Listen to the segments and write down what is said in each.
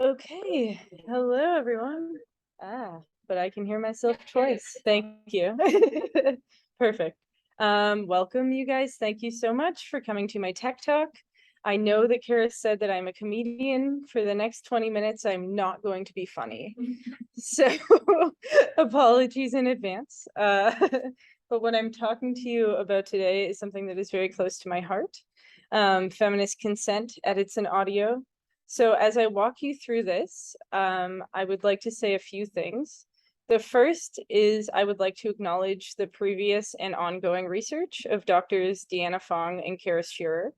Okay, hello everyone. But I can hear myself twice. Thank you. Perfect. Welcome you guys. Thank you so much for coming to my tech talk. I know that Karis said that I'm a comedian. For the next 20 minutes, I'm not going to be funny. So apologies in advance. But what I'm talking to you about today is something that is very close to my heart. Feminist Consent, edits and audio. So as I walk you through this, I would like to say a few things. The first is I would like to acknowledge the previous and ongoing research of Doctors Deanna Fong and Karis Shearer,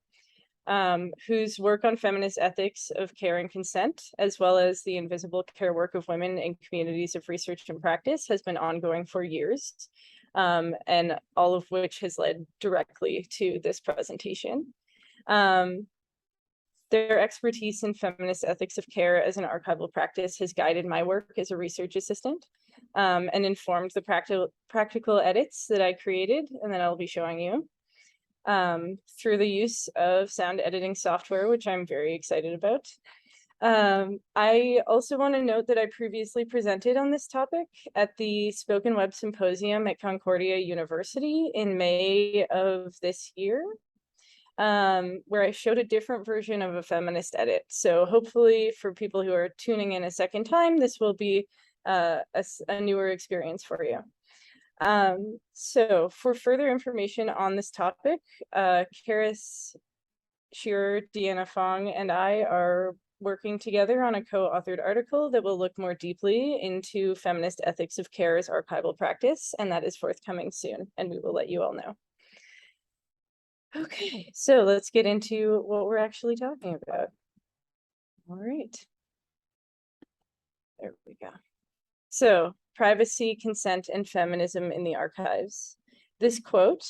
whose work on feminist ethics of care and consent, as well as the invisible care work of women in communities of research and practice, has been ongoing for years, and all of which has led directly to this presentation. Their expertise in feminist ethics of care as an archival practice has guided my work as a research assistant, and informed the practical edits that I created and that I'll be showing you through the use of sound editing software, which I'm very excited about. I also want to note that I previously presented on this topic at the Spoken Web Symposium at Concordia University in May of this year, where I showed a different version of a feminist edit. So hopefully for people who are tuning in a second time, this will be a newer experience for you. So for further information on this topic, Karis Shearer, Deanna Fong, and I are working together on a co-authored article that will look more deeply into feminist ethics of care as archival practice, and that is forthcoming soon, and we will let you all know. Okay, so let's get into what we're actually talking about. All right. There we go. So, privacy, consent, and feminism in the archives. This quote,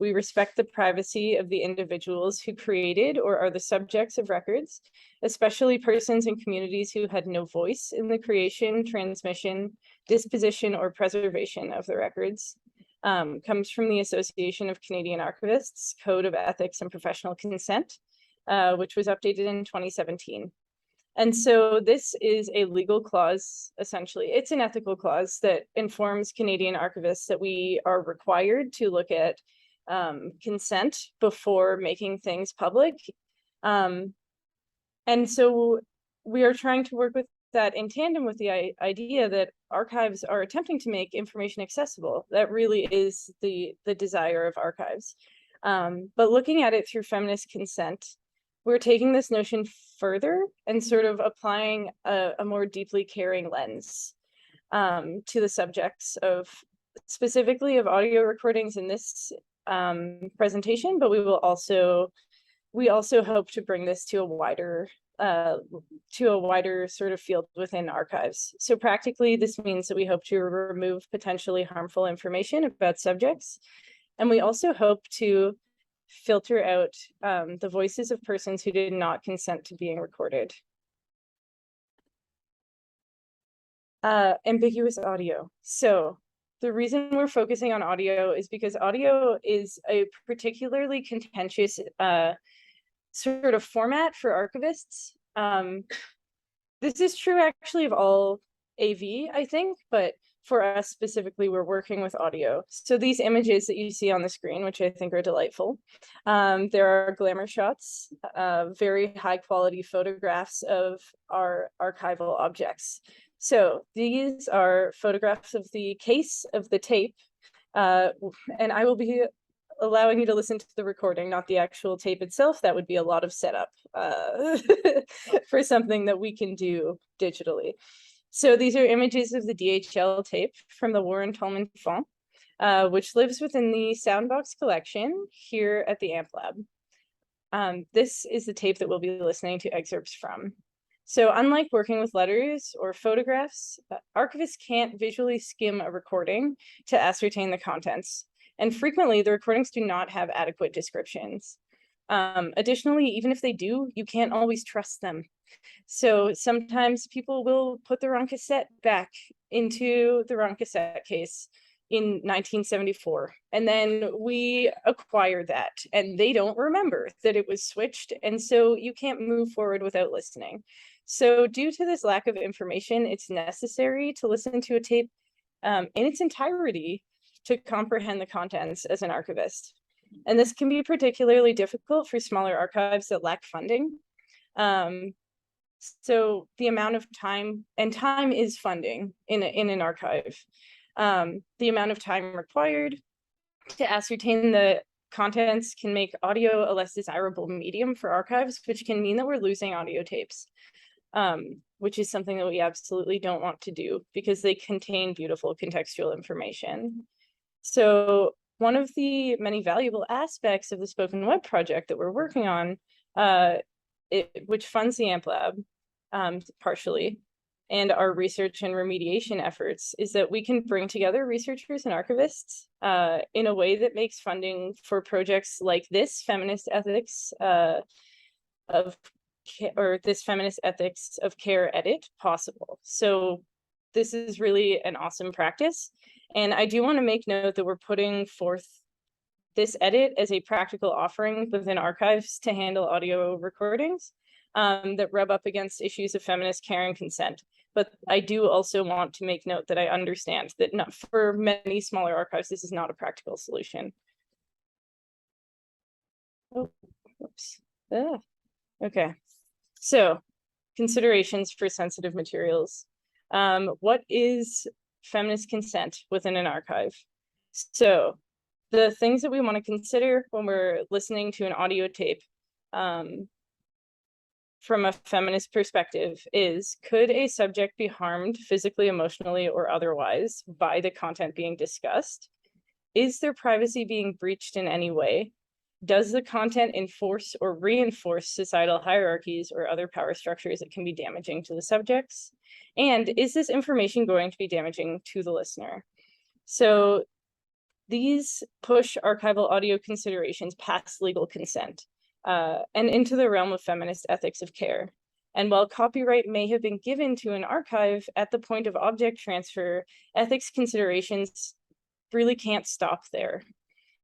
we respect the privacy of the individuals who created or are the subjects of records, especially persons and communities who had no voice in the creation, transmission, disposition, or preservation of the records. Comes from the Association of Canadian Archivists Code of Ethics and Professional Consent, which was updated in 2017. And so this is a legal clause, essentially. It's an ethical clause that informs Canadian archivists that we are required to look at consent before making things public. And so we are trying to work with that in tandem with the idea that archives are attempting to make information accessible. That really is the desire of archives. But looking at it through feminist consent, we're taking this notion further and sort of applying a more deeply caring lens to the subjects of, specifically of audio recordings in this presentation, but we also hope to bring this to a wider sort of field within archives. So practically, this means that we hope to remove potentially harmful information about subjects. And we also hope to filter out the voices of persons who did not consent to being recorded. Ambiguous audio. So the reason we're focusing on audio is because audio is a particularly contentious sort of format for archivists. This is true actually of all AV, I think, but for us specifically, we're working with audio. So these images that you see on the screen, which I think are delightful, there are glamour shots, very high quality photographs of our archival objects. So these are photographs of the case of the tape, and I will be allowing you to listen to the recording, not the actual tape itself. That would be a lot of setup for something that we can do digitally. So these are images of the DHL tape from the Warren Tolman Fond, which lives within the Soundbox collection here at the Amp Lab. This is the tape that we'll be listening to excerpts from. So unlike working with letters or photographs, archivists can't visually skim a recording to ascertain the contents. And frequently, the recordings do not have adequate descriptions. Additionally, even if they do, you can't always trust them. So sometimes people will put the wrong cassette back into the wrong cassette case in 1974. And then we acquire that and they don't remember that it was switched. And so you can't move forward without listening. So due to this lack of information, it's necessary to listen to a tape in its entirety to comprehend the contents as an archivist. And this can be particularly difficult for smaller archives that lack funding. So the amount of time, and time is funding in an archive, the amount of time required to ascertain the contents can make audio a less desirable medium for archives, which can mean that we're losing audio tapes, which is something that we absolutely don't want to do because they contain beautiful contextual information. So one of the many valuable aspects of the Spoken Web project that we're working on, which funds the AMP Lab partially, and our research and remediation efforts, is that we can bring together researchers and archivists in a way that makes funding for projects like this Feminist Ethics this Feminist Ethics of Care edit possible. So this is really an awesome practice. And I do want to make note that we're putting forth this edit as a practical offering within archives to handle audio recordings that rub up against issues of feminist care and consent. But I do also want to make note that I understand that not for many smaller archives, this is not a practical solution. Oh, whoops. Okay. So considerations for sensitive materials. What is feminist consent within an archive? So the things that we want to consider when we're listening to an audio tape from a feminist perspective is, could a subject be harmed physically, emotionally, or otherwise by the content being discussed? Is their privacy being breached in any way? Does the content enforce or reinforce societal hierarchies or other power structures that can be damaging to the subjects? And is this information going to be damaging to the listener? So these push archival audio considerations past legal consent and into the realm of feminist ethics of care. And while copyright may have been given to an archive at the point of object transfer, ethics considerations really can't stop there.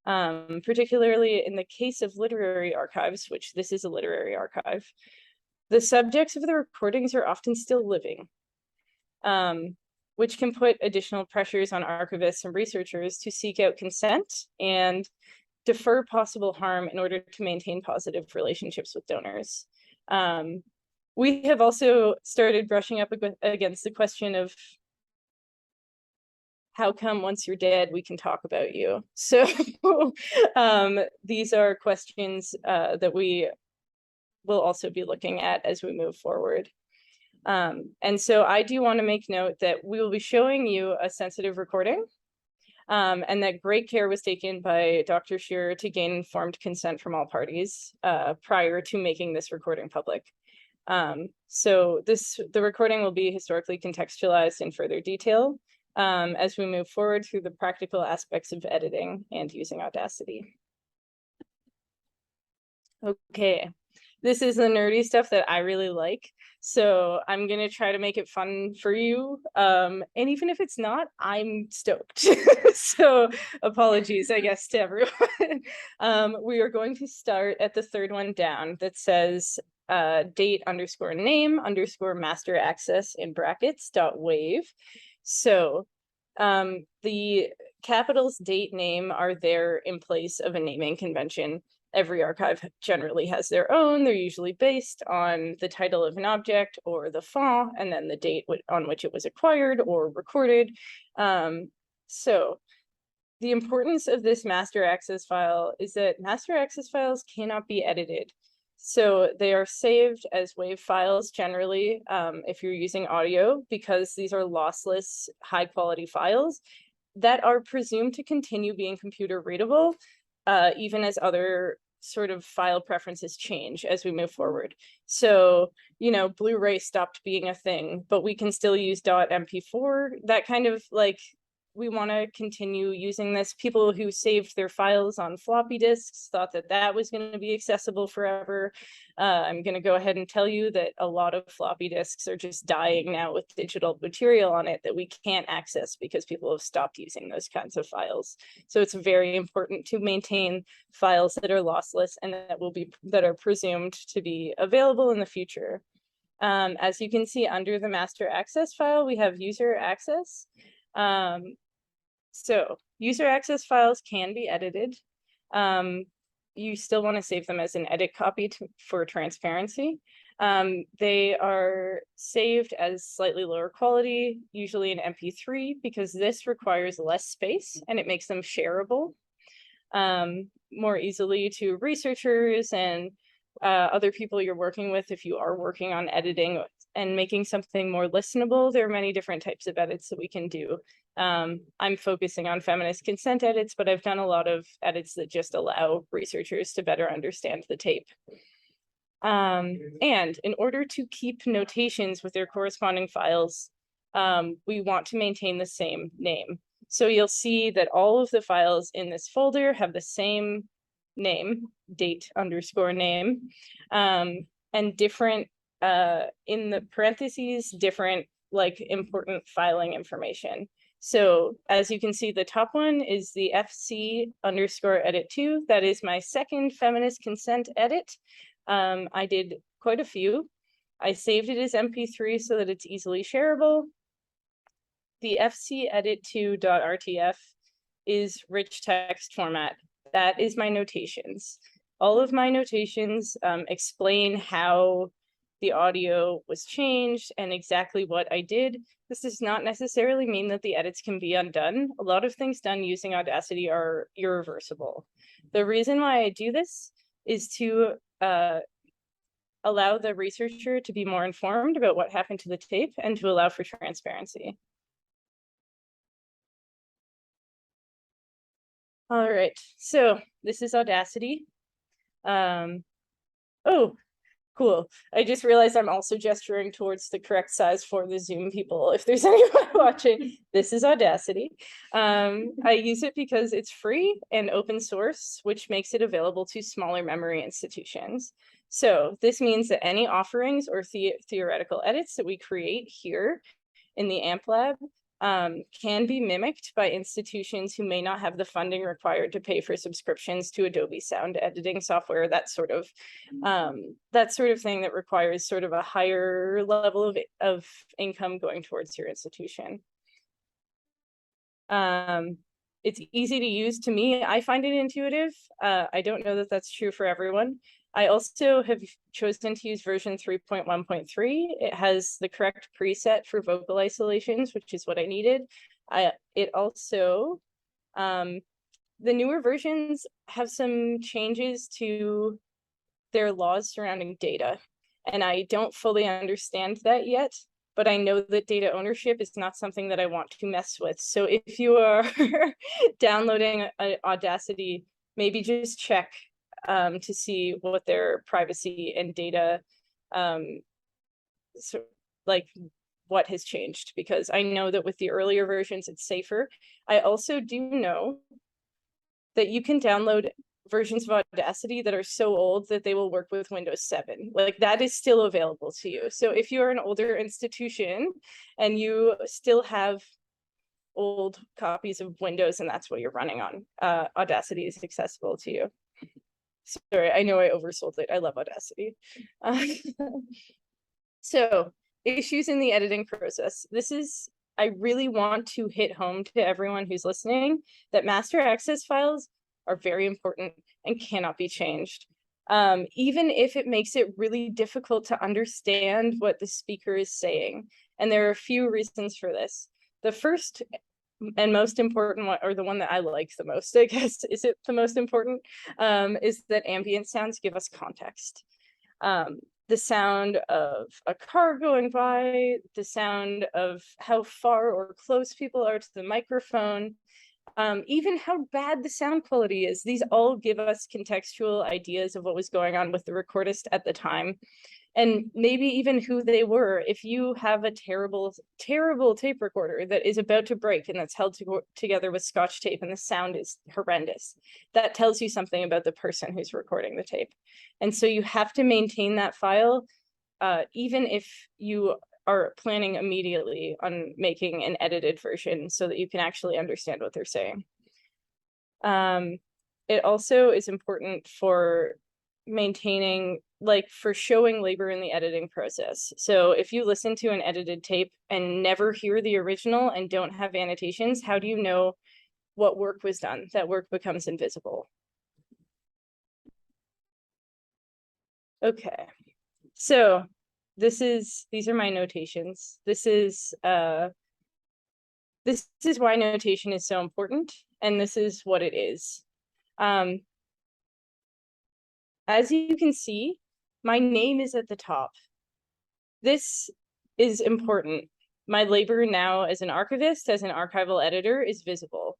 Particularly in the case of literary archives, which this is a literary archive, the subjects of the recordings are often still living, which can put additional pressures on archivists and researchers to seek out consent and defer possible harm in order to maintain positive relationships with donors. We have also started brushing up against the question of how come once you're dead, we can talk about you? So these are questions that we will also be looking at as we move forward. And so I do want to make note that we will be showing you a sensitive recording and that great care was taken by Dr. Shearer to gain informed consent from all parties prior to making this recording public. So the recording will be historically contextualized in further detail as we move forward through the practical aspects of editing and using Audacity. Okay, this is the nerdy stuff that I really like. So I'm gonna try to make it fun for you. And even if it's not, I'm stoked. So apologies, I guess, to everyone. We are going to start at the third one down that says date_name_master access in brackets .wave. So the capitals date name are there in place of a naming convention. Every archive generally has their own. They're usually based on the title of an object or the font, and then the date on which it was acquired or recorded. So the importance of this master access file is that master access files cannot be edited. So they are saved as WAV files generally if you're using audio, because these are lossless, high quality files that are presumed to continue being computer readable, even as other sort of file preferences change as we move forward. So, you know, Blu-ray stopped being a thing, but we can still use .mp4, that kind of like, we want to continue using this. People who saved their files on floppy disks thought that that was going to be accessible forever. I'm going to go ahead and tell you that a lot of floppy disks are just dying now with digital material on it that we can't access because people have stopped using those kinds of files. So it's very important to maintain files that are lossless and that are presumed to be available in the future. As you can see under the master access file, we have user access. So user access files can be edited. You still want to save them as an edit copy for transparency. They are saved as slightly lower quality, usually in MP3, because this requires less space and it makes them shareable more easily to researchers and other people you're working with. If you are working on editing and making something more listenable, there are many different types of edits that we can do. I'm focusing on feminist consent edits, but I've done a lot of edits that just allow researchers to better understand the tape. And in order to keep notations with their corresponding files, we want to maintain the same name. So you'll see that all of the files in this folder have the same name, date_name, and different, in the parentheses, different like important filing information. So as you can see, the top one is the FC_edit2. That is my second feminist consent edit. I did quite a few. I saved it as MP3 so that it's easily shareable. The fcedit2.rtf is rich text format. That is my notations. All of my notations explain how the audio was changed and exactly what I did. This does not necessarily mean that the edits can be undone. A lot of things done using Audacity are irreversible. The reason why I do this is to allow the researcher to be more informed about what happened to the tape and to allow for transparency. All right, so this is Audacity. Oh, cool. I just realized I'm also gesturing towards the correct size for the Zoom people. If there's anyone watching, this is Audacity. I use it because it's free and open source, which makes it available to smaller memory institutions. So this means that any offerings or theoretical edits that we create here in the AMP lab can be mimicked by institutions who may not have the funding required to pay for subscriptions to Adobe sound editing software, that sort of thing that requires sort of a higher level of income going towards your institution. It's easy to use. To me, I find it intuitive. I don't know that that's true for everyone. I also have chosen to use version 3.1.3. It has the correct preset for vocal isolations, which is what I needed. It also, the newer versions have some changes to their laws surrounding data. And I don't fully understand that yet, but I know that data ownership is not something that I want to mess with. So if you are downloading Audacity, maybe just check to see what their privacy and data, so like what has changed, because I know that with the earlier versions, it's safer. I also do know that you can download versions of Audacity that are so old that they will work with Windows 7. Like that is still available to you. So if you're an older institution and you still have old copies of Windows and that's what you're running on, Audacity is accessible to you. Sorry, I know I oversold it. I love Audacity. So, issues in the editing process. I really want to hit home to everyone who's listening that master access files are very important and cannot be changed. Even if it makes it really difficult to understand what the speaker is saying. And there are a few reasons for this. The first and most important one, or the one that I like the most, I guess, is it the most important, is that ambient sounds give us context. The sound of a car going by, the sound of how far or close people are to the microphone, even how bad the sound quality is. These all give us contextual ideas of what was going on with the recordist at the time. And maybe even who they were. If you have a terrible, terrible tape recorder that is about to break and that's held together with Scotch tape and the sound is horrendous, that tells you something about the person who's recording the tape. And so you have to maintain that file, even if you are planning immediately on making an edited version so that you can actually understand what they're saying. It also is important for maintaining, like, for showing labor in the editing process. So if you listen to an edited tape and never hear the original and don't have annotations, how do you know what work was done? That work becomes invisible. Okay, so these are my notations. This is why notation is so important, and this is what it is. As you can see, my name is at the top. This is important. My labor now as an archivist, as an archival editor, is visible.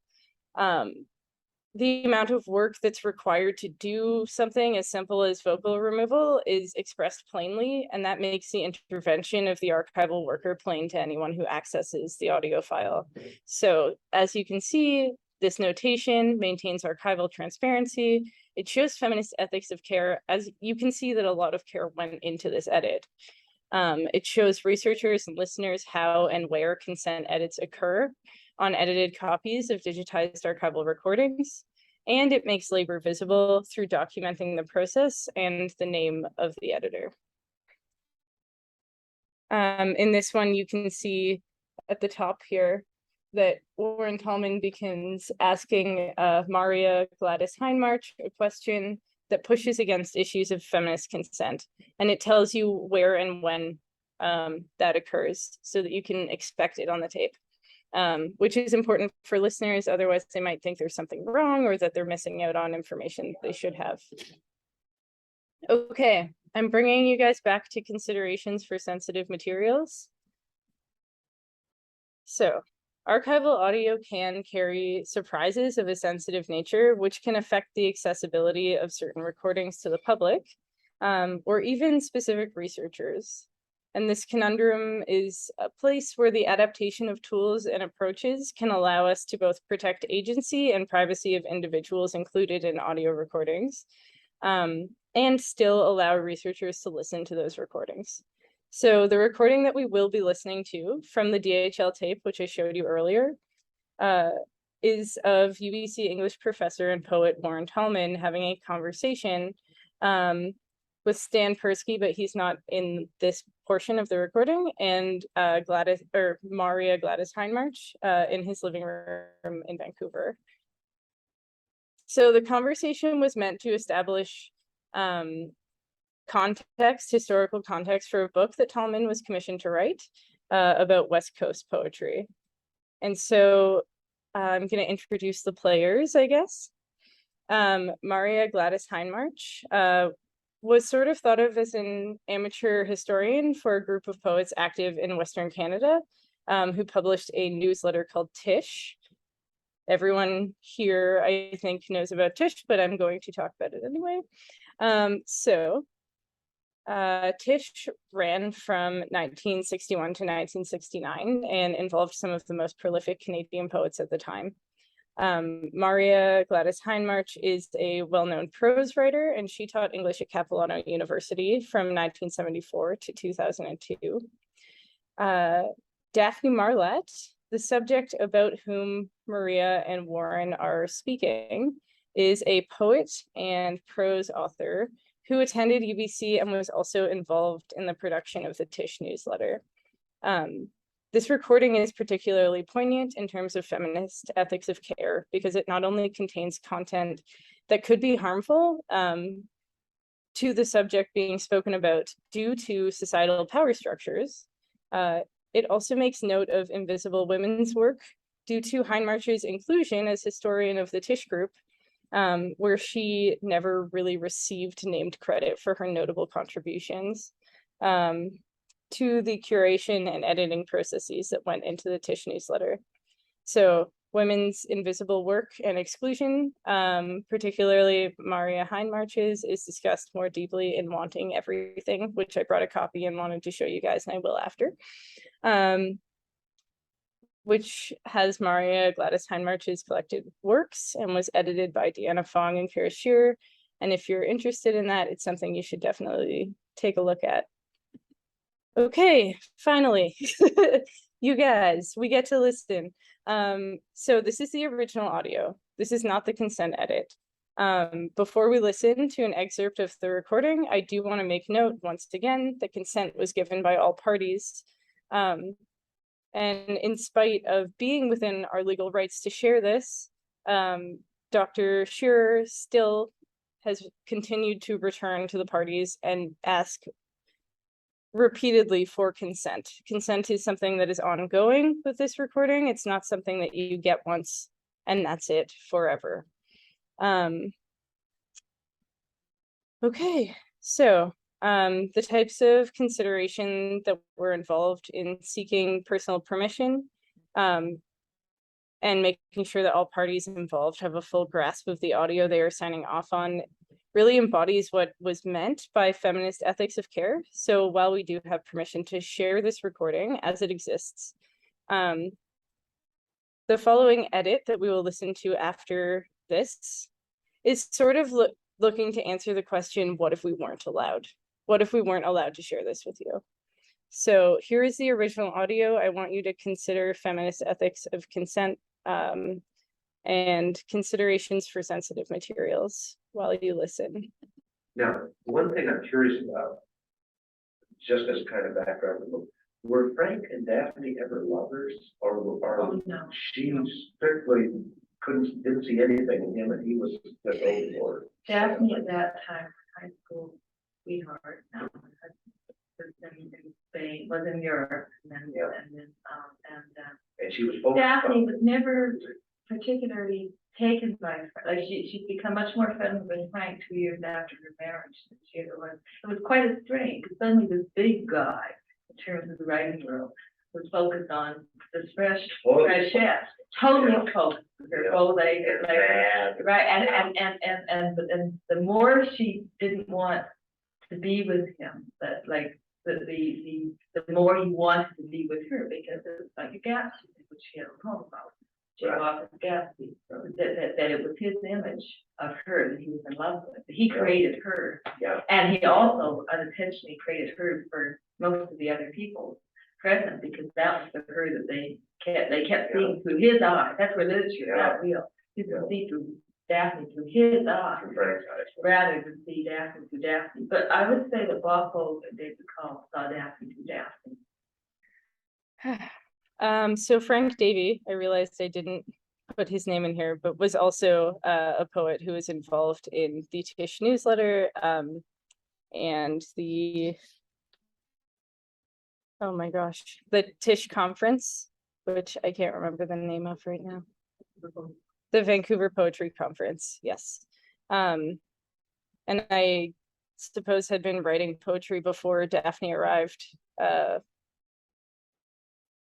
The amount of work that's required to do something as simple as vocal removal is expressed plainly, and that makes the intervention of the archival worker plain to anyone who accesses the audio file. So as you can see, this notation maintains archival transparency. It shows feminist ethics of care, as you can see that a lot of care went into this edit. It shows researchers and listeners how and where consent edits occur on edited copies of digitized archival recordings, and it makes labor visible through documenting the process and the name of the editor. In this one, you can see at the top here that Warren Tallman begins asking Maria Gladys Hindmarch a question that pushes against issues of feminist consent, and it tells you where and when that occurs so that you can expect it on the tape. Which is important for listeners, otherwise they might think there's something wrong or that they're missing out on information they should have. Okay, I'm bringing you guys back to considerations for sensitive materials. So, archival audio can carry surprises of a sensitive nature, which can affect the accessibility of certain recordings to the public, or even specific researchers. And this conundrum is a place where the adaptation of tools and approaches can allow us to both protect agency and privacy of individuals included in audio recordings, and still allow researchers to listen to those recordings. So the recording that we will be listening to from the DHL tape, which I showed you earlier, is of UBC English professor and poet Warren Tallman having a conversation with Stan Persky, but he's not in this portion of the recording, and Maria Gladys Hindmarch in his living room in Vancouver. So the conversation was meant to establish historical context for a book that Tallman was commissioned to write about West Coast poetry. And so I'm going to introduce the players, I guess. Maria Gladys Hindmarch was sort of thought of as an amateur historian for a group of poets active in Western Canada, who published a newsletter called Tish. Everyone here, I think, knows about Tish, but I'm going to talk about it anyway. Tish ran from 1961 to 1969 and involved some of the most prolific Canadian poets at the time. Maria Gladys Hindmarch is a well-known prose writer, and she taught English at Capilano University from 1974 to 2002. Daphne Marlett, the subject about whom Maria and Warren are speaking, is a poet and prose author who attended UBC and was also involved in the production of the Tish newsletter. This recording is particularly poignant in terms of feminist ethics of care because it not only contains content that could be harmful to the subject being spoken about due to societal power structures, it also makes note of invisible women's work due to Hindmarch's inclusion as historian of the Tish group, where she never really received named credit for her notable contributions to the curation and editing processes that went into the Tish newsletter. So women's invisible work and exclusion, particularly Maria Hindmarch's, is discussed more deeply in Wanting Everything, which I brought a copy and wanted to show you guys, and I will after, which has Maria Gladys Hindmarch's collected works and was edited by Deanna Fong and Karis Shearer. And if you're interested in that, it's something you should definitely take a look at. Okay, finally, you guys, we get to listen. So this is the original audio. This is not the consent edit. Before we listen to an excerpt of the recording, I do want to make note once again that consent was given by all parties. And in spite of being within our legal rights to share this, Dr. Shearer still has continued to return to the parties and ask repeatedly for consent. Consent is something that is ongoing with this recording. It's not something that you get once and that's it forever. Okay, so the types of consideration that were involved in seeking personal permission and making sure that all parties involved have a full grasp of the audio they are signing off on really embodies what was meant by feminist ethics of care. So while we do have permission to share this recording as it exists, the following edit that we will listen to after this is sort of looking to answer the question, what if we weren't allowed? What if we weren't allowed to share this with you? So here is the original audio. I want you to consider feminist ethics of consent and considerations for sensitive materials while you listen. Now, one thing I'm curious about, just as kind of background, were Frank and Daphne ever lovers, or no. She strictly didn't see anything in him, and he was just over? Daphne at that time, high school sweetheart, was in Spain, was in Europe, and then, And she was focused Daphne on, was never particularly taken by, like she's become much more friendly with Frank 2 years after her marriage than she ever was. It was quite a strain, because suddenly this big guy, in terms of the writing world, was focused on this fresh chef, totally focused. Her whole like right, and the more she didn't want to be with him, that like the more he wanted to be with her, because it was like a gas, which she had a poem about. She offered Gatsby, that it was his image of her that he was in love with. He created her, and he also unintentionally created her for most of the other people present, because that was the her that they kept seeing through his eyes. That's literature, not real. You can see through Daphne through his eyes, rather than see Daphne through Daphne. But I would say that Bothwell and David Call saw Daphne through Daphne. So Frank Davy, I realized I didn't put his name in here, but was also a poet who was involved in the Tisch newsletter and the, oh my gosh, the Tisch conference, which I can't remember the name of right now. The Vancouver Poetry Conference, yes. And I suppose had been writing poetry before Daphne arrived.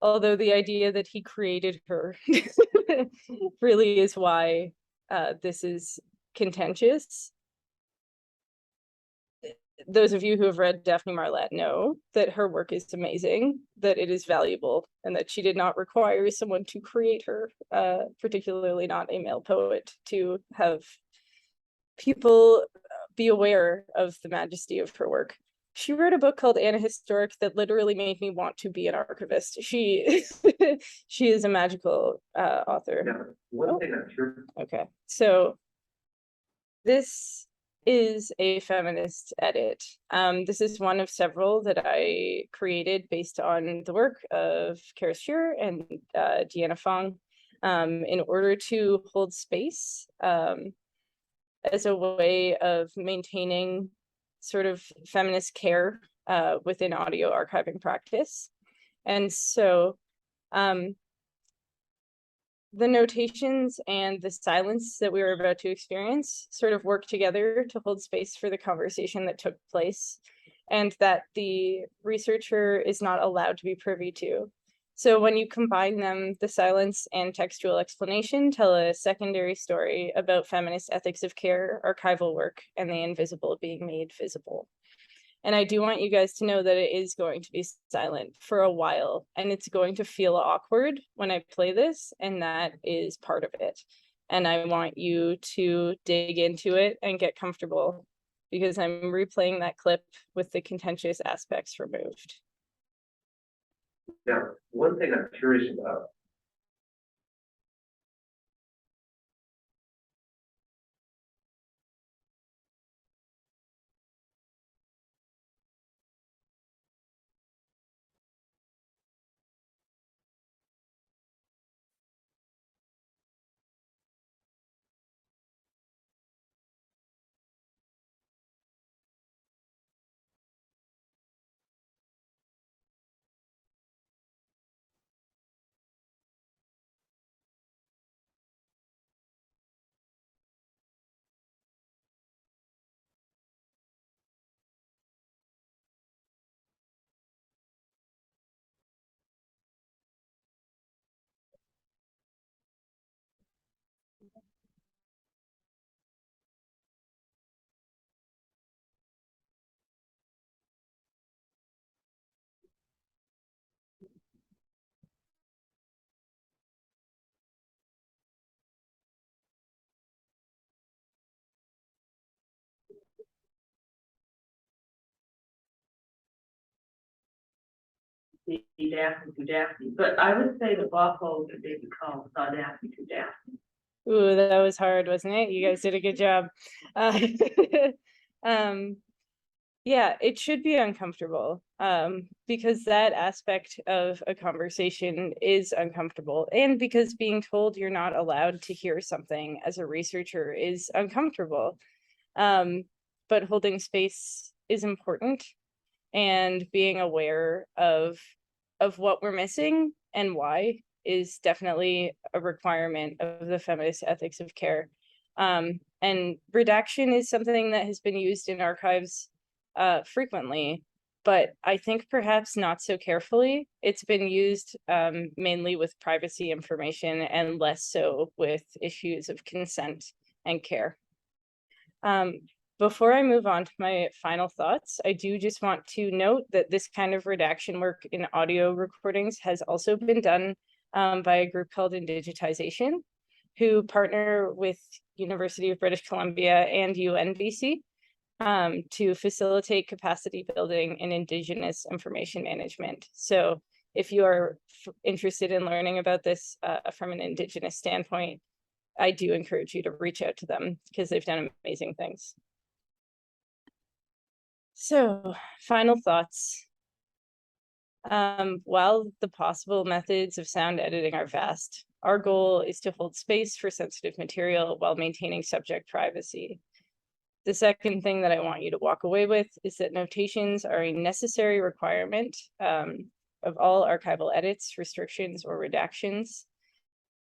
Although the idea that he created her really is why this is contentious. Those of you who have read Daphne Marlatt know that her work is amazing, that it is valuable, and that she did not require someone to create her, particularly not a male poet, to have people be aware of the majesty of her work. She wrote a book called Anahistoric that literally made me want to be an archivist. She is a magical author. now, one thing I'm sure. Okay, so this is a feminist edit. This is one of several that I created based on the work of Karis Shearer and Deanna Fong in order to hold space as a way of maintaining sort of feminist care within audio archiving practice. And so the notations and the silence that we were about to experience sort of work together to hold space for the conversation that took place, and that the researcher is not allowed to be privy to. So when you combine them, the silence and textual explanation tell a secondary story about feminist ethics of care, archival work, and the invisible being made visible. And I do want you guys to know that it is going to be silent for a while, and it's going to feel awkward when I play this, and that is part of it. And I want you to dig into it and get comfortable, because I'm replaying that clip with the contentious aspects removed. Now, one thing I'm curious about, be Daphne to Daphne, but I would say the Waffle that they call Daphne to Daphne. Ooh, that was hard, wasn't it? You guys did a good job. Yeah, it should be uncomfortable, because that aspect of a conversation is uncomfortable, and because being told you're not allowed to hear something as a researcher is uncomfortable. But holding space is important, and being aware of what we're missing and why is definitely a requirement of the feminist ethics of care. And redaction is something that has been used in archives frequently, but I think perhaps not so carefully. It's been used mainly with privacy information and less so with issues of consent and care. Before I move on to my final thoughts, I do just want to note that this kind of redaction work in audio recordings has also been done by a group called Indigitization, who partner with University of British Columbia and UNBC to facilitate capacity building in Indigenous information management. So if you are interested in learning about this from an Indigenous standpoint, I do encourage you to reach out to them because they've done amazing things. So, final thoughts. While the possible methods of sound editing are vast, our goal is to hold space for sensitive material while maintaining subject privacy. The second thing that I want you to walk away with is that notations are a necessary requirement of all archival edits, restrictions, or redactions.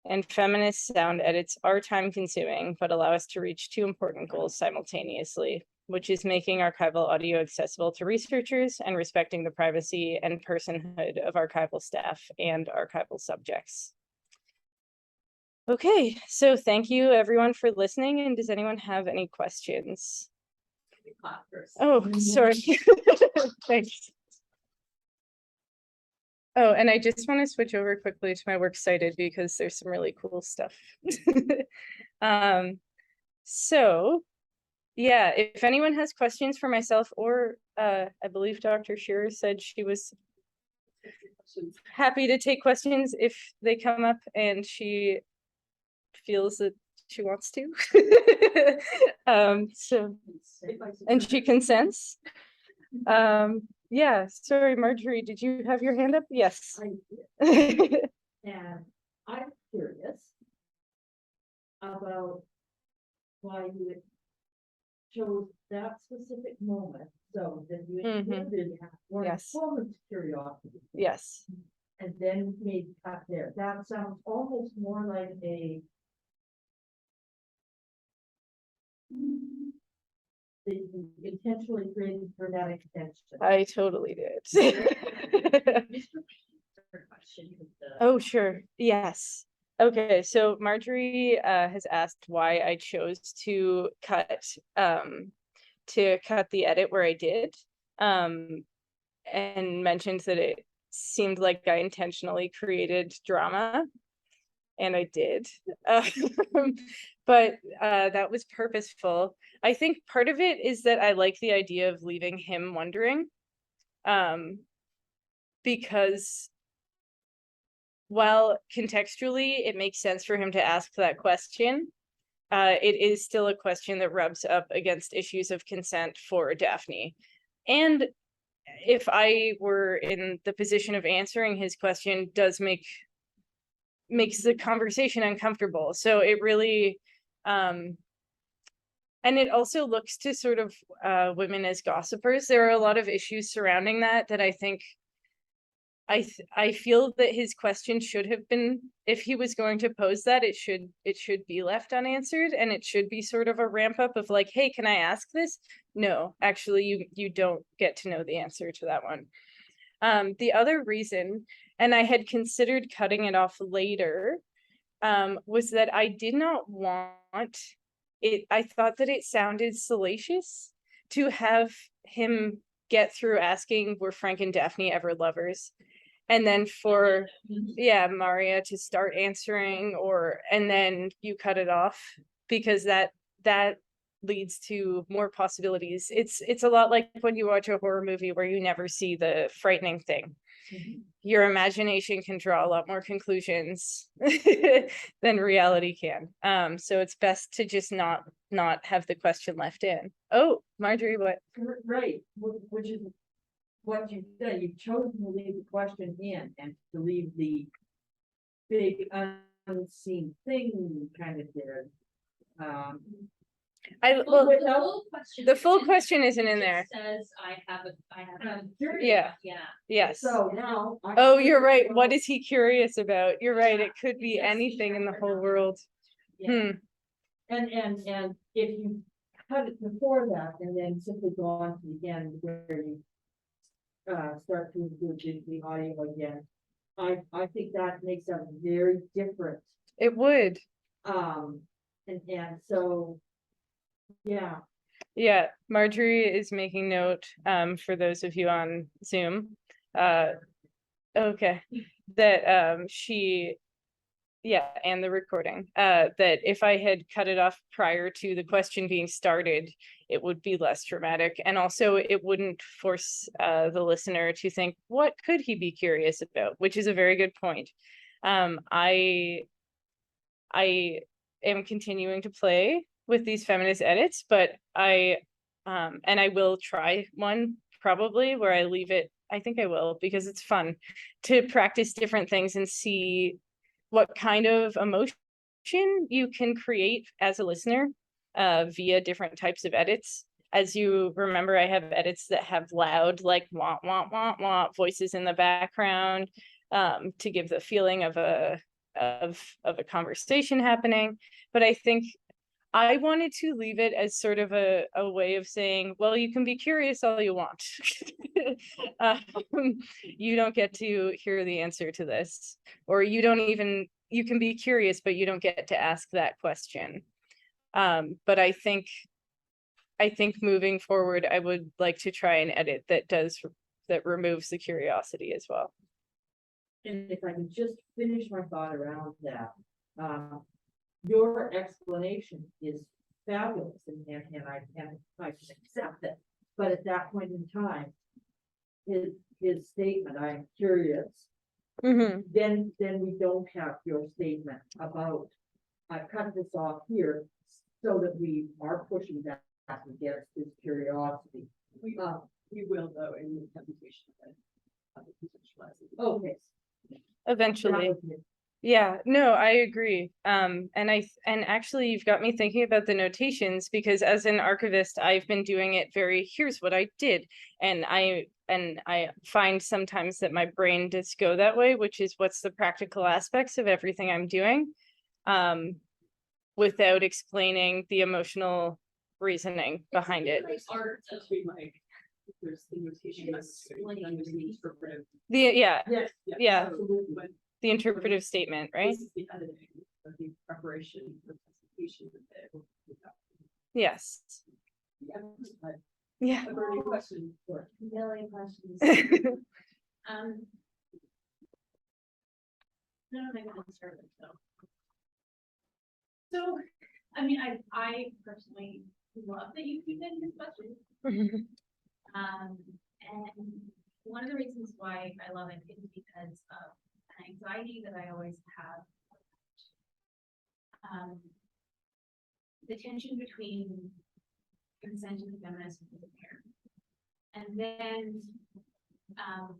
And feminist sound edits are time-consuming, but allow us to reach two important goals simultaneously, which is making archival audio accessible to researchers and respecting the privacy and personhood of archival staff and archival subjects. Okay, so thank you everyone for listening. And does anyone have any questions? Oh, sorry. Thanks. Oh, and I just want to switch over quickly to my works cited because there's some really cool stuff. So yeah, if anyone has questions for myself or I believe Dr. Shearer said she was happy to take questions if they come up and she feels that she wants to. So, and she consents. Yeah, sorry, Marjorie, did you have your hand up? Yes. I did. And I'm curious about why you chose that specific moment, so that you included more Yes. performance curiosity. Yes. And then made cut there. That sounds almost more like a that you intentionally created for that extension. I totally did. Oh, sure. Yes. Okay, so Marjorie has asked why I chose to cut the edit where I did, and mentioned that it seemed like I intentionally created drama, and I did. But that was purposeful. I think part of it is that I like the idea of leaving him wondering, because while contextually it makes sense for him to ask that question, it is still a question that rubs up against issues of consent for Daphne. And if I were in the position of answering his question, makes the conversation uncomfortable. So it really, and it also looks to sort of women as gossipers. There are a lot of issues surrounding that I think I feel that his question should have been, if he was going to pose that, it should be left unanswered, and it should be sort of a ramp up of like, hey, can I ask this? No, actually, you don't get to know the answer to that one. The other reason, and I had considered cutting it off later, was that I did not want it. I thought that it sounded salacious to have him get through asking, were Frank and Daphne ever lovers? And then for, yeah, Maria to start answering, and then you cut it off, because that leads to more possibilities. It's a lot like when you watch a horror movie where you never see the frightening thing. Your imagination can draw a lot more conclusions than reality can. So it's best to just not have the question left in. Oh, Marjorie, what? Right, which is what you said, you've chosen to leave the question in and to leave the big unseen thing kind of there. Well, The full question isn't in there. Says I have a. Yeah. Yeah. Yes. So now. Oh, you're right. What is he curious about? You're right. It could be anything in the whole world. Yeah. And if you cut it before that and then simply go on to the end where you start to include the audio again, I think that makes that very different. It would. And so, yeah. Yeah, Marjorie is making note, for those of you on Zoom. Okay, that and the recording, that if I had cut it off prior to the question being started, it would be less dramatic. And also it wouldn't force the listener to think, what could he be curious about? Which is a very good point. I am continuing to play with these feminist edits, but and I will try one probably where I leave it. I think I will, because it's fun to practice different things and see what kind of emotion you can create as a listener via different types of edits. As you remember, I have edits that have loud, like wah, wah, wah, wah voices in the background to give the feeling of a conversation happening. But I think I wanted to leave it as sort of a way of saying, well, you can be curious all you want. You don't get to hear the answer to this, or you can be curious, but you don't get to ask that question. But I think moving forward, I would like to try and edit that removes the curiosity as well. And if I can just finish my thought around that, your explanation is fabulous, and I can accept it. But at that point in time, his statement, "I'm curious," Mm-hmm. then we don't have your statement about, "I've cut this off here," so that we are pushing that against his curiosity. We will though in the presentation of the conceptualizing. Okay. Eventually. Yeah, no, I agree. And actually you've got me thinking about the notations, because as an archivist, I've been doing it here's what I did. And I find sometimes that my brain does go that way, which is what's the practical aspects of everything I'm doing, without explaining the emotional reasoning behind it. Art to be like, there's the notation. Yeah. The interpretive statement, right? This is the editing of the preparation, the presentation of it. Yes. Yeah. A burning question. Million questions. No, I can start with though. So, I mean, I personally love that you keep in this question. And one of the reasons why I love it is because of an anxiety that I always have. The tension between consent and feminism is apparent. And then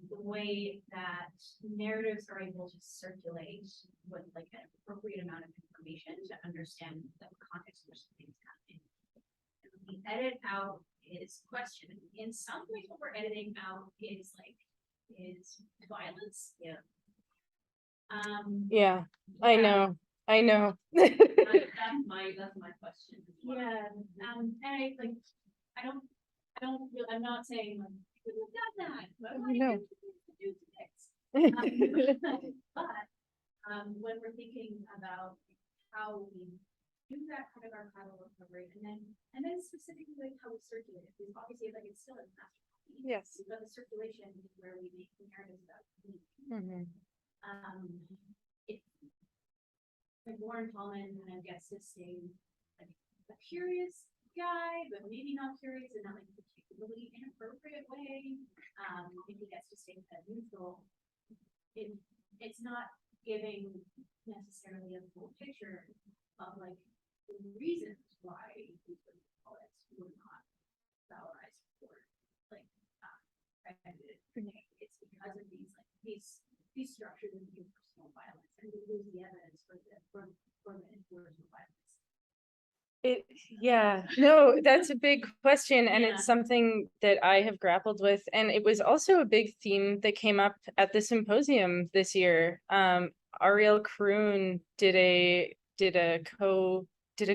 the way that narratives are able to circulate with like an appropriate amount of information to understand the context in which something's happening. And we edit out his question. In some ways, what we're editing out is violence. Yeah. Yeah, I know. That's my question. Yeah. And I'm not saying like we have done that. But No. When we're thinking about how we do that kind of archival recovery, and then specifically like how we circulate it, because obviously like it's still a master copy. Yes. But the circulation is where we make narratives about. If like Warren Tallman kind of gets this thing like a curious guy, but maybe not curious in a like particularly inappropriate way. If he gets to stay kind of neutral, it's not giving necessarily a full picture of like the reasons why these poets would not valorize for like it's because of these like these structures and these personal violence, and we lose the evidence for the enforcement violence. Yeah, no, that's a big question, and Yeah. it's something that I have grappled with, and it was also a big theme that came up at the symposium this year. Ariel Kroon did a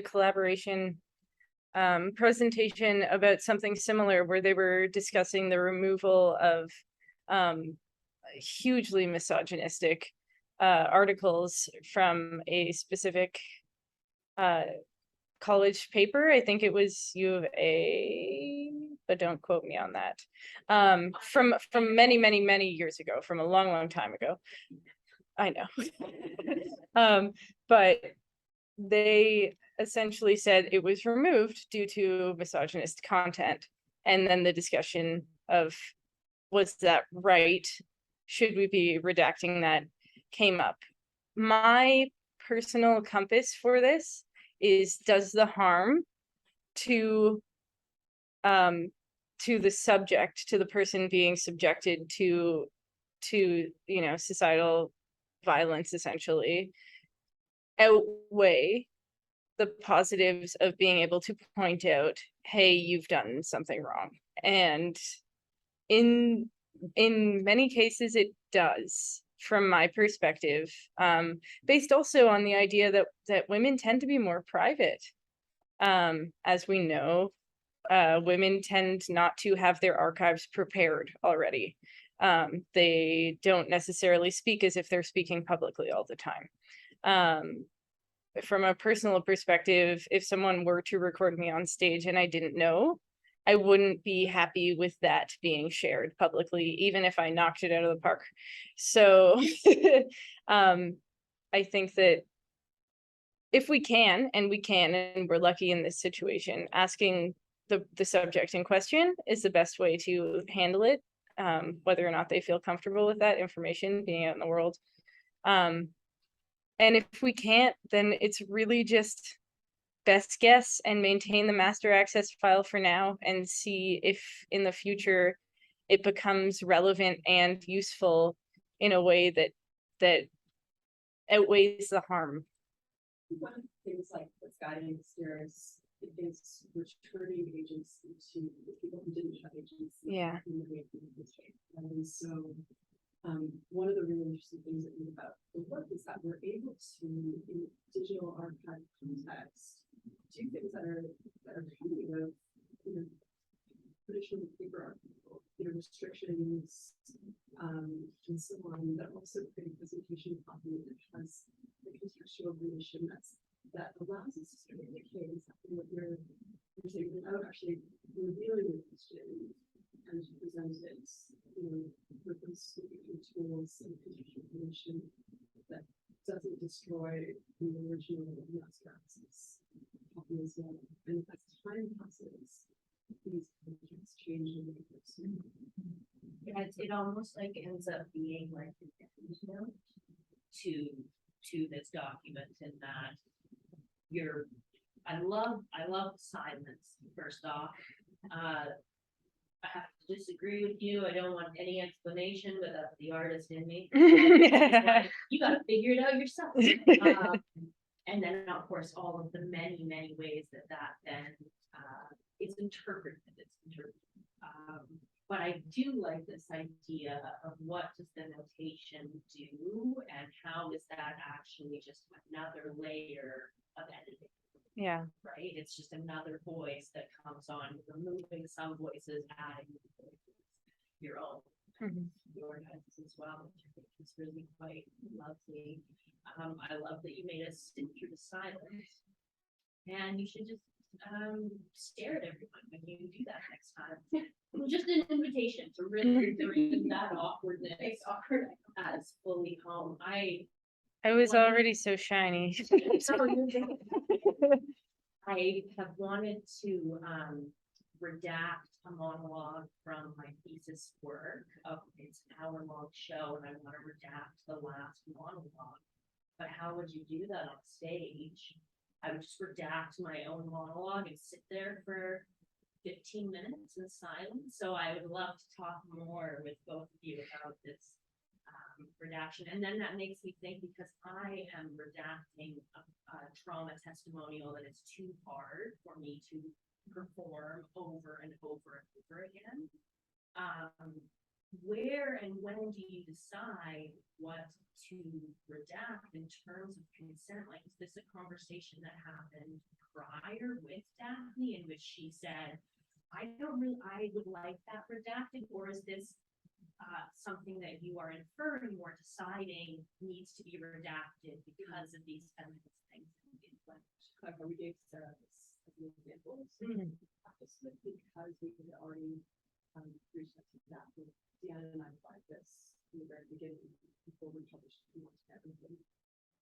collaboration presentation about something similar, where they were discussing the removal of hugely misogynistic articles from a specific college paper. I think it was U of A, but don't quote me on that. From many years ago, from a long time ago. I know. But they essentially said it was removed due to misogynist content. And then the discussion of, was that right? Should we be redacting that, came up. My personal compass for this is, does the harm to the subject, to the person being subjected to you know, societal violence essentially, outweigh the positives of being able to point out, hey, you've done something wrong? And in many cases it does, from my perspective, based also on the idea that women tend to be more private. As we know, women tend not to have their archives prepared already. They don't necessarily speak as if they're speaking publicly all the time. From a personal perspective, if someone were to record me on stage and I didn't know, I wouldn't be happy with that being shared publicly, even if I knocked it out of the park. So I think that if we can, and we're lucky in this situation, asking the subject in question is the best way to handle it, whether or not they feel comfortable with that information being out in the world. And if we can't, then it's really just best guess and maintain the master access file for now, and see if in the future it becomes relevant and useful in a way that outweighs the harm. One of the things like what's guiding is returning agency to the people who didn't have agency. Yeah. In the way of history. And so one of the really interesting things that we about the work is that we're able to, in digital archive context, do things that are kind of, you know, traditional paper archival, you know, restrictions, and so on, that also create a presentation copy that has the contextual relation that allows us to sort of indicate exactly what you're saying without actually revealing the question, and to present it, you know, with those tools and contextual relation that doesn't destroy the original master access copy as well. And as time passes, these concepts change and make it. Yeah, it almost like ends up being like an endnote to this document, in that I love silence, first off. I have to disagree with you. I don't want any explanation without the artist in me. Like, you got to figure it out yourself. And then, of course, all of the many ways that then it's interpreted. But I do like this idea of what does the notation do, and how is that actually just another layer of editing. Yeah. Right? It's just another voice that comes on, removing some voices, adding your own. Your guys as well, which I think is really quite lovely. I love that you made us sit through the silence, and you should just stare at everyone when you do that next time. Just an invitation to really bring that awkwardness as fully home. I was already so shiny. I have wanted to redact a monologue from my thesis work of it's an hour-long show, and I want to redact the last monologue. But how would you do that on stage? I would just redact my own monologue and sit there for 15 minutes in silence. So I would love to talk more with both of you about this redaction. And then that makes me think, because I am redacting a trauma testimonial that is too hard for me to perform over and over and over again. Where and when do you decide what to redact in terms of consent? Like, is this a conversation that happened prior with Daphne in which she said, I would like that redacted, or is this something that you are inferring or deciding needs to be redacted because of these feminist things in play? We gave Sarah this as an example. Just because we had already reached out to Daphne. Deanna and I applied this in the very beginning before we published everything.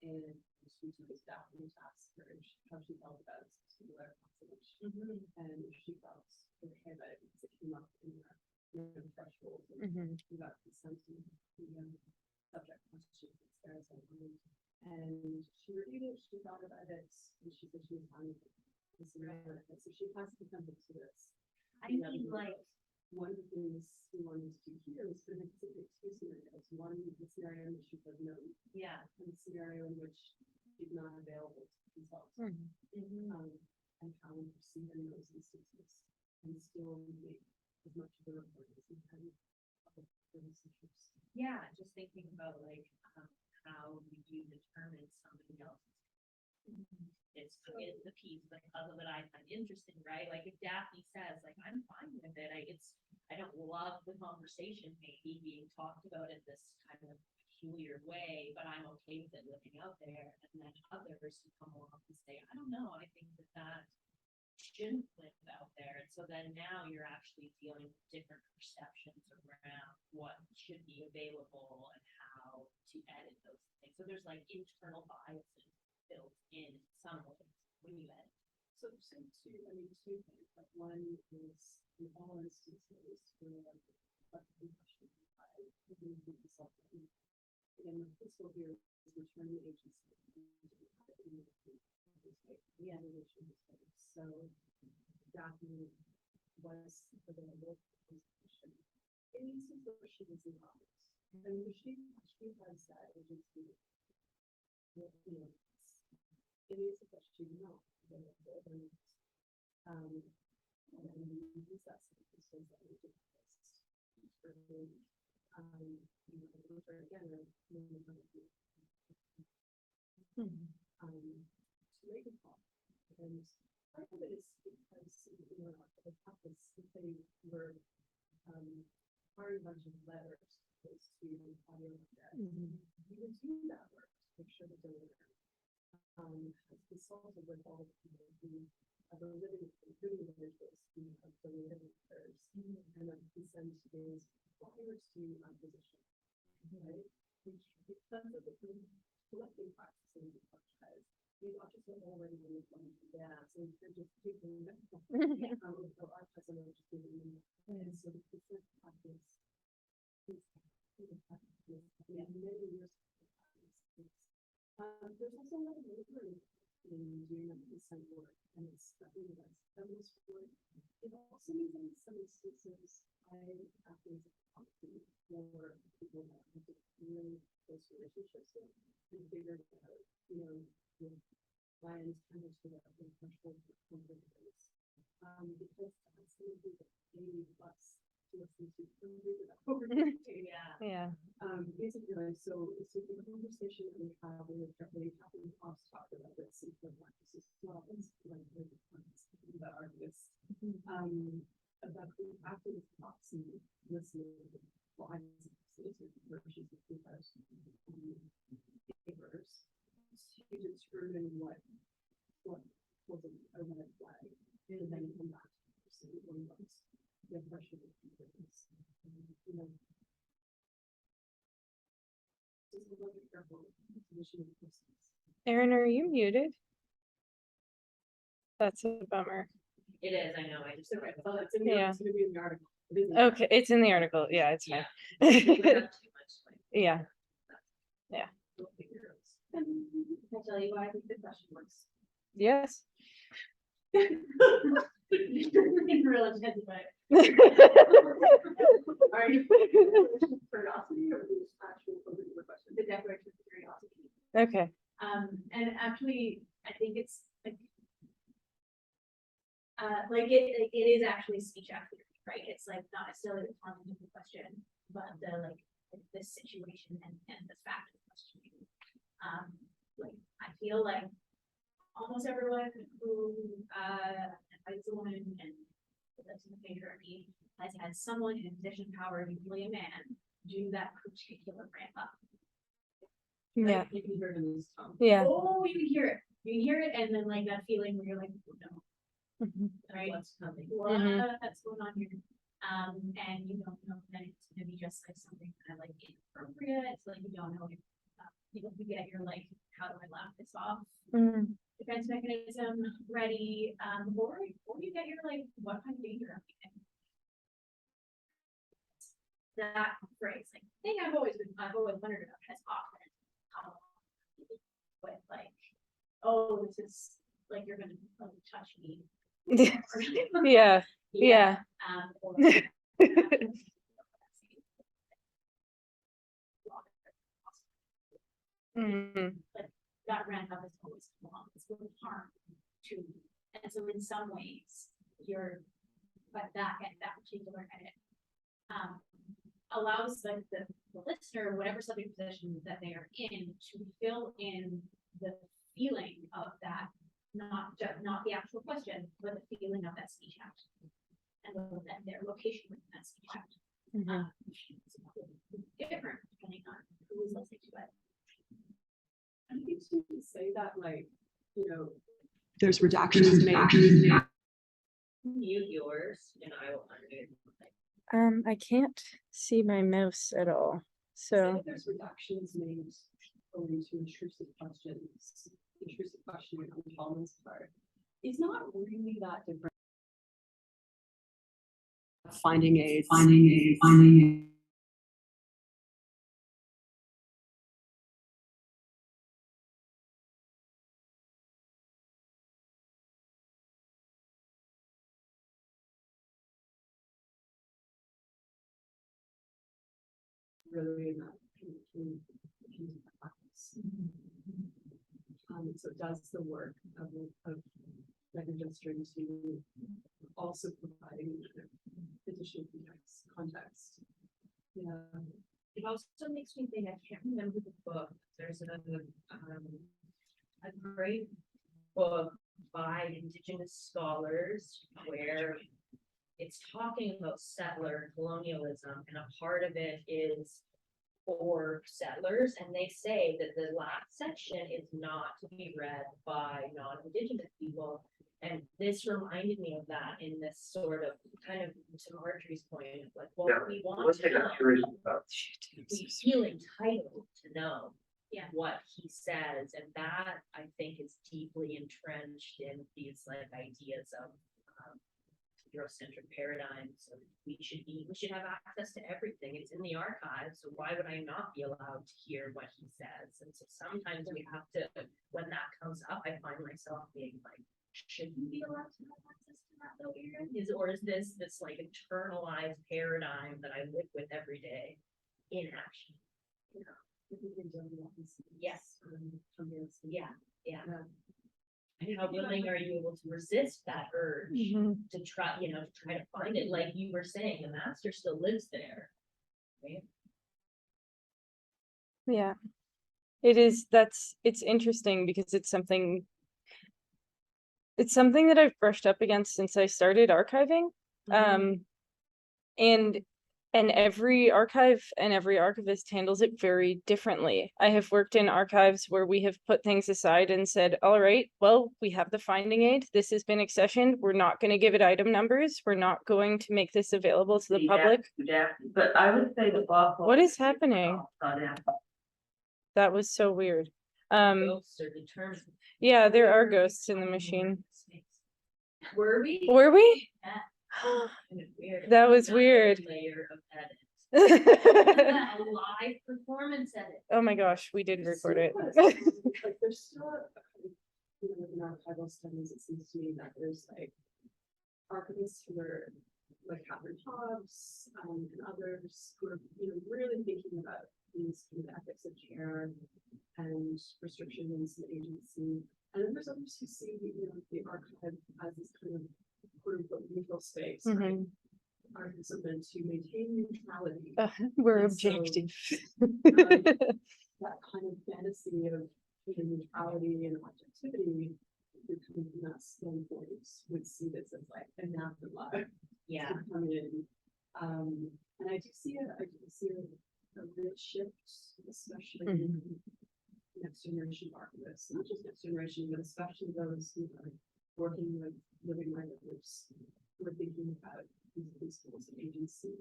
And she took us Daphne to ask her how she felt about this particular observation. And she felt okay about it because it came up in the threshold about consent and the subject questions that Sarah sent me. And she reviewed it, she thought about it, and she said she was fine with it. So she has to come to this. I mean, like, one of the things we wanted to do here was to anticipate two scenarios. One, the scenario in which she said no. yeah. And the scenario in which she's not available to consult. And how we proceed in those instances. And still make as much of the report as we can of those issues. Yeah, just thinking about like how you determine somebody else's. It's the piece of the puzzle that I find interesting, right? Like if Daphne says, like, I'm fine with it. I don't love the conversation maybe being talked about in this kind of peculiar way, but I'm okay with it living out there. And then others who come along and say, I don't know, I think that shouldn't live out there. And so then now you're actually dealing with different perceptions around what should be available and how to edit those things. So there's like internal biases built in some ways when you edit. So two things. Like one is in all instances where the question by the consultant. Again, the fiscal here is returning agency. Yeah, so Daphne was available for this question. In instances where she was in office, and she has that agency, it is a question not available, and we use that circumstance that we did this. To make a call. And part of it is because, what happens if they were firing a bunch of letters to audio objects. You would do that work to make sure that they're has consulted with all the people who have a living, including individuals who have donated letters and have consent is prior to acquisition. Right? Because of the collecting practices of archives, these archives are already in the front. Yeah, so they're just taking them archives and they're just giving them. And so the consent practice is many years. There's also a lot of labor in doing the consent work, and it's definitely less feminist work. It also means in some instances, I have things for people that have really close relationships with and figure out, with clients kind of to that threshold for confidence. Because that's going to be the daily plus to listen to Yeah. Basically, so the conversation that we have when we're having talks talk about this and practices well as like about artists. About the active talks and listening why versus the papers to determine what was a red flag and then come back to see what was the impression of people. Erin, are you muted? That's a bummer. It is, I know, I just. Well, it's in the, Yeah. it's gonna be in the article. It is in the Okay, it's in the article. Yeah, it's fine. Not too much, like, Yeah. we'll figure it out. Can I tell you why I think the question works? Yes. Real intense, but Are you curiosity or the actual question? the declaration of curiosity. Okay. And actually, I think it's like it is actually speech activity, right? It's like not necessarily the content of the question, but the the situation and the fact of the question. Like I feel like almost everyone who invites a woman and lives in the patriarchy has had someone in a position of power, usually a man, do that particular ramp up. Yeah. You can hear it in this tone. Yeah. Oh, you can hear it. You can hear it, and then like that feeling where you're like, oh, no, Mhm. right? What's coming? What's going on here? And you don't know that it's gonna be just like something kind of like inappropriate. It's like you don't know if you get your like, how do I laugh this off? Mm. Defense mechanism ready, or you get your like, what kind of danger am I in? That phrase, like, thing I've always wondered about has often come along with like, oh, this is like you're gonna touch me. Yeah. Yeah. Or Mm. that ramp up is always long, it's going to harm to, and so in some ways, you're, but that particular edit, allows the listener, whatever subject position that they are in, to fill in the feeling of that, not the actual question, but the feeling of that speech act. And their location within that speech act. Mhm. It's different depending on who is listening to it. I think you can say that, like, you know, there's redactions made. Mute yours and I will unmute. I can't see my mouse at all. Say So that there's redactions made owing to intrusive questions, intrusive questioning on Tolman's part. It's not really that different. Finding aids. Really in that practice. So it does the work of registering to also providing additional context. Yeah. It also makes me think, I can't remember the book, there's a great book by Indigenous scholars where it's talking about settler colonialism, and a part of it is for settlers, and they say that the last section is not to be read by non-Indigenous people. And this reminded me of that in this sort of kind of to Marjorie's point, like, well, Now, we one want to thing know, I'm curious about, we feel entitled to know Yeah. what he says, and that I think is deeply entrenched in these like ideas of Eurocentric paradigms. So we should have access to everything. It's in the archives, so why would I not be allowed to hear what he says? And so sometimes we have to, when that comes up, I find myself being like, should you be allowed to have access to that though, Aaron? Or is this like internalized paradigm that I live with every day in action? You know? Yes. Yeah. And how willing are you able to resist that urge Mhm. to try to find it? Like you were saying, the master still lives there. Right? Yeah. It's interesting because it's something that I've brushed up against since I started archiving. And every archive and every archivist handles it very differently. I have worked in archives where we have put things aside and said, all right, well, we have the finding aid. This has been accessioned. We're not going to give it item numbers. We're not going to make this available to the public. But I would say the awful. What is happening? That was so weird. Ghosts are determined. Yeah, there are ghosts in the machine. Were we? Were we? Kind of weird. That was Another weird. Layer of edit. Oh A live performance edit. my gosh, we did record it. Like, there's still a kind of, you know, in archival studies, it seems to me that there's like archivists who are like Catherine Hobbs, and others who are, you know, really thinking about these kind of ethics of care and restrictions and agency. And then there's others who see, you know, the archive as this kind of quote unquote neutral space, right? Mhm. Archives are meant to maintain neutrality. We're And so, objective. That kind of fantasy of, you know, neutrality and objectivity, if you're coming from that standpoint, would see this as like anathema. Yeah. To come in. And I do see a real shift, especially in next generation archivists, not just next generation, but especially those who are working with living writers, who are thinking about these principles of agency.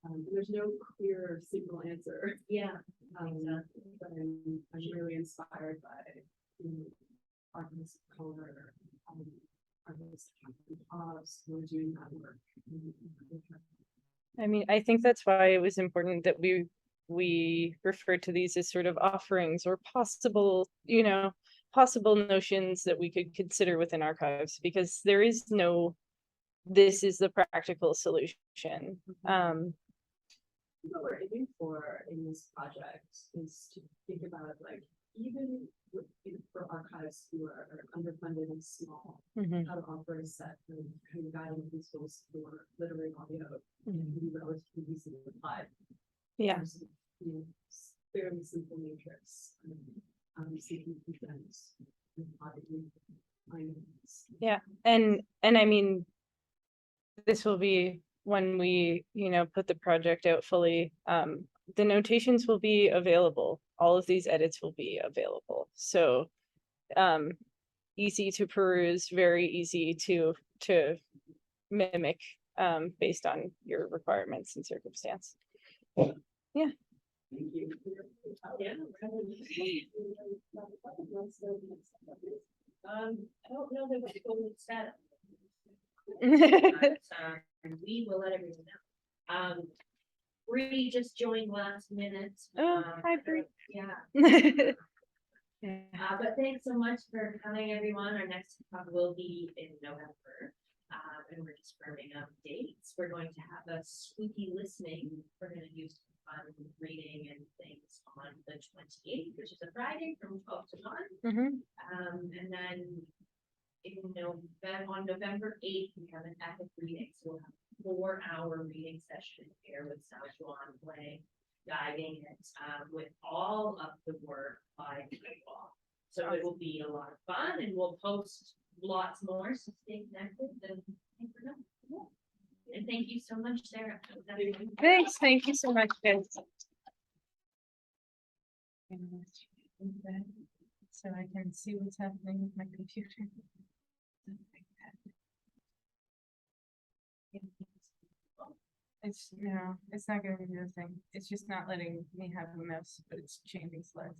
And there's no clear single answer. Yeah. But I'm really inspired by, you know, artists of color, artists like Hobbs who are doing that work. I mean, I think that's why it was important that we refer to these as sort of offerings or possible, you know, possible notions that we could consider within archives, because there is no, this is the practical solution. What we're aiming for in this project is to think about, like, even with, for archives who are underfunded and small, how to offer a set of kind of guiding principles for literary audio can be relatively easy to apply. Yeah. There's, you know, fairly simple matrix, seeking consent, and auditing findings. Yeah, and I mean, this will be when we, you know, put the project out fully, the notations will be available. All of these edits will be available. So easy to peruse, very easy to mimic based on your requirements and circumstance. Yeah. Thank you. Yeah. I don't know that we're going to set up. We will let everyone know. Bree just joined last minute. Oh, hi, Bree. Yeah. Yeah. But thanks so much for coming, everyone. Our next talk will be in November. And we're just firming up dates. We're going to have a spooky listening. We're going to do some fun reading and things on the 28th, which is a Friday from 12 to 1. And then on November 8th, we have an epic reading. So we'll have a 4-hour reading session here with Juan playing, guiding it with all of the work by people. So it will be a lot of fun, and we'll post lots more. So stay connected. And thank you so much, Sarah. Thanks. Thank you so much, guys. So I can see what's happening with my computer. It's it's not gonna do the thing. It's just not letting me have a mouse, but it's changing slides.